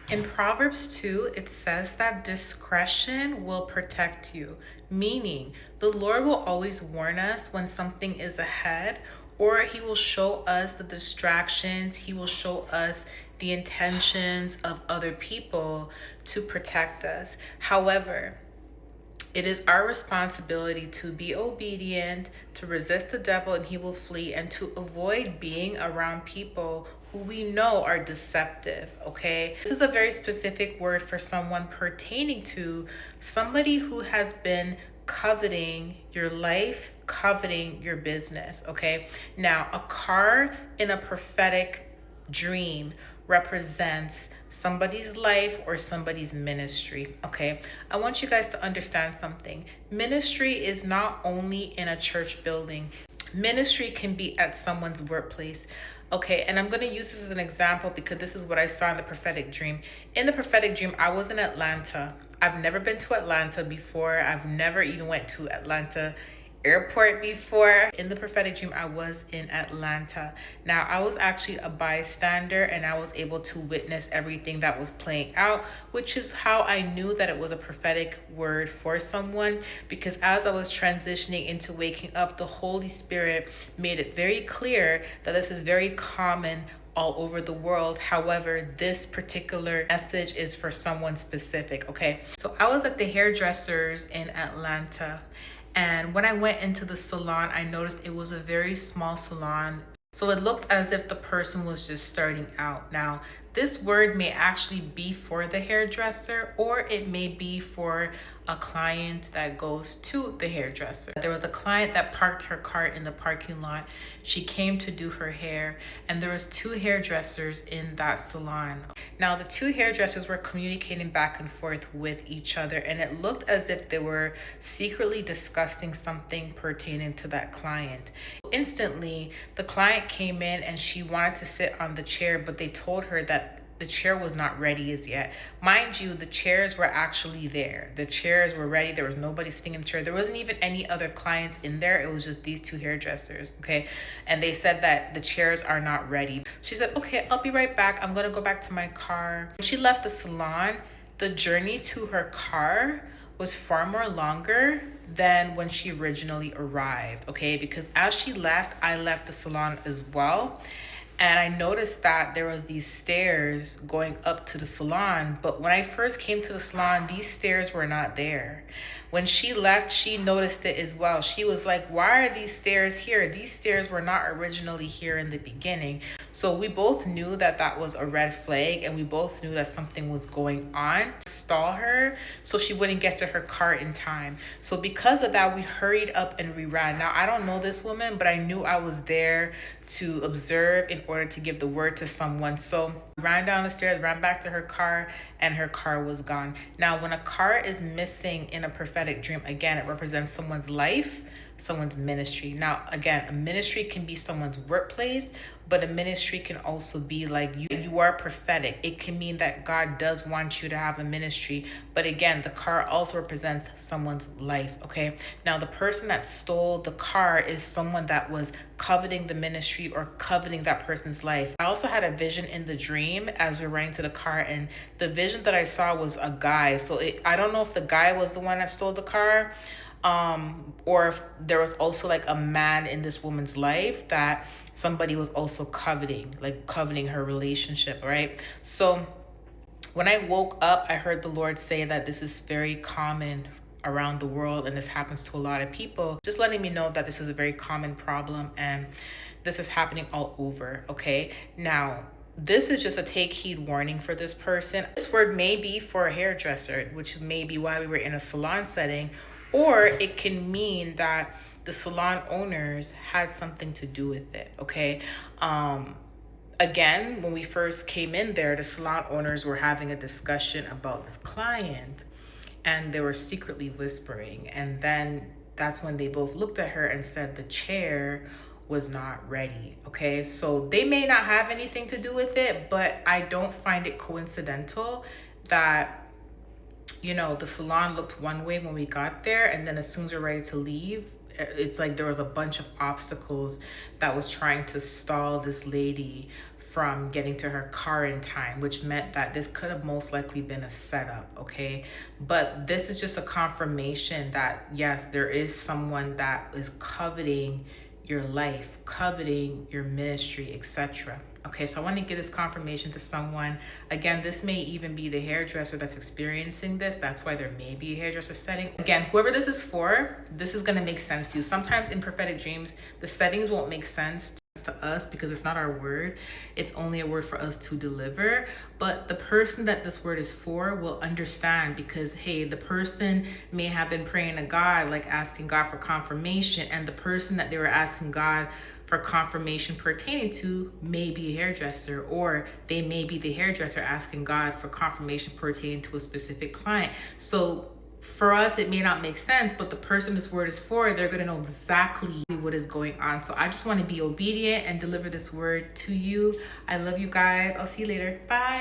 In Proverbs 2, it says that discretion will protect you, meaning the Lord will always warn us when something is ahead, or He will show us the distractions, He will show us the intentions of other people to protect us. However, it is our responsibility to be obedient, to resist the devil and he will flee, and to avoid being around people who we know are deceptive, okay? This is a very specific word for someone pertaining to somebody who has been coveting your life, coveting your business, okay? Now, a car in a prophetic dream represents somebody's life or somebody's ministry. Okay, I want you guys to understand something. Ministry is not only in a church building, ministry can be at someone's workplace. Okay, and I'm going to use this as an example because this is what I saw in the prophetic dream. In the prophetic dream, I was in Atlanta. I've never been to Atlanta before. I've never even went to Atlanta airport before. In the prophetic dream, I was in Atlanta. Now, I was actually a bystander and I was able to witness everything that was playing out, which is how I knew that it was a prophetic word for someone, because as I was transitioning into waking up, the Holy Spirit made it very clear that this is very common all over the world. However, this particular message is for someone specific, okay? So I was at the hairdressers in Atlanta, and when I went into the salon, I noticed it was a very small salon. So it looked as if the person was just starting out. Now, this word may actually be for the hairdresser, or it may be for a client that goes to the hairdresser. There was a client that parked her car in the parking lot. She came to do her hair, and there was two hairdressers in that salon. Now, the two hairdressers were communicating back and forth with each other, and it looked as if they were secretly discussing something pertaining to that client. Instantly, the client came in and she wanted to sit on the chair, but they told her that the chair was not ready as yet. Mind you, the chairs were actually there. The chairs were ready. There was nobody sitting in the chair. There wasn't even any other clients in there. It was just these two hairdressers, okay? And they said that the chairs are not ready. She said, okay, I'll be right back. I'm gonna go back to my car. When she left the salon, the journey to her car was far more longer than when she originally arrived, okay? Because as she left, I left the salon as well. And I noticed that there was these stairs going up to the salon, but when I first came to the salon, these stairs were not there. When she left, she noticed it as well. She was like, why are these stairs here? These stairs were not originally here in the beginning. So we both knew that that was a red flag, and we both knew that something was going on to stall her so she wouldn't get to her car in time. So because of that, we hurried up and we ran. Now, I don't know this woman, but I knew I was there to observe in order to give the word to someone. So ran down the stairs, ran back to her car, and her car was gone. Now, when a car is missing in a prophetic dream, again, it represents someone's life, someone's ministry. Now, again, a ministry can be someone's workplace, but a ministry can also be like you are prophetic. It can mean that God does want you to have a ministry, but again, the car also represents someone's life, okay? Now, the person that stole the car is someone that was coveting the ministry or coveting that person's life. I also had a vision in the dream as we were running to the car, and the vision that I saw was a guy. So I don't know if the guy was the one that stole the car, or if there was also like a man in this woman's life that somebody was also coveting, like coveting her relationship, right? So when I woke up, I heard the Lord say that this is very common around the world and this happens to a lot of people, just letting me know that this is a very common problem and this is happening all over, okay? Now, this is just a take heed warning for this person. This word may be for a hairdresser, which may be why we were in a salon setting, or it can mean that the salon owners had something to do with it, okay? Again, when we first came in there, the salon owners were having a discussion about this client and they were secretly whispering. And then that's when they both looked at her and said the chair was not ready, okay? So they may not have anything to do with it, but I don't find it coincidental that, you know, the salon looked one way when we got there, and then as soon as we're ready to leave, it's like there was a bunch of obstacles that was trying to stall this lady from getting to her car in time, which meant that this could have most likely been a setup, okay? But this is just a confirmation that yes, there is someone that is coveting your life, coveting your ministry, etc. Okay, so I want to give this confirmation to someone. Again, this may even be the hairdresser that's experiencing this. That's why there may be a hairdresser setting. Again, whoever this is for, this is going to make sense to you. Sometimes in prophetic dreams, the settings won't make sense to us because it's not our word. It's only a word for us to deliver. But the person that this word is for will understand, because hey, the person may have been praying to God, like asking God for confirmation, and the person that they were asking God for confirmation pertaining to may be a hairdresser, or they may be the hairdresser asking God for confirmation pertaining to a specific client. So for us, it may not make sense, but the person this word is for, they're going to know exactly what is going on. So I just want to be obedient and deliver this word to you. I love you guys. I'll see you later. Bye.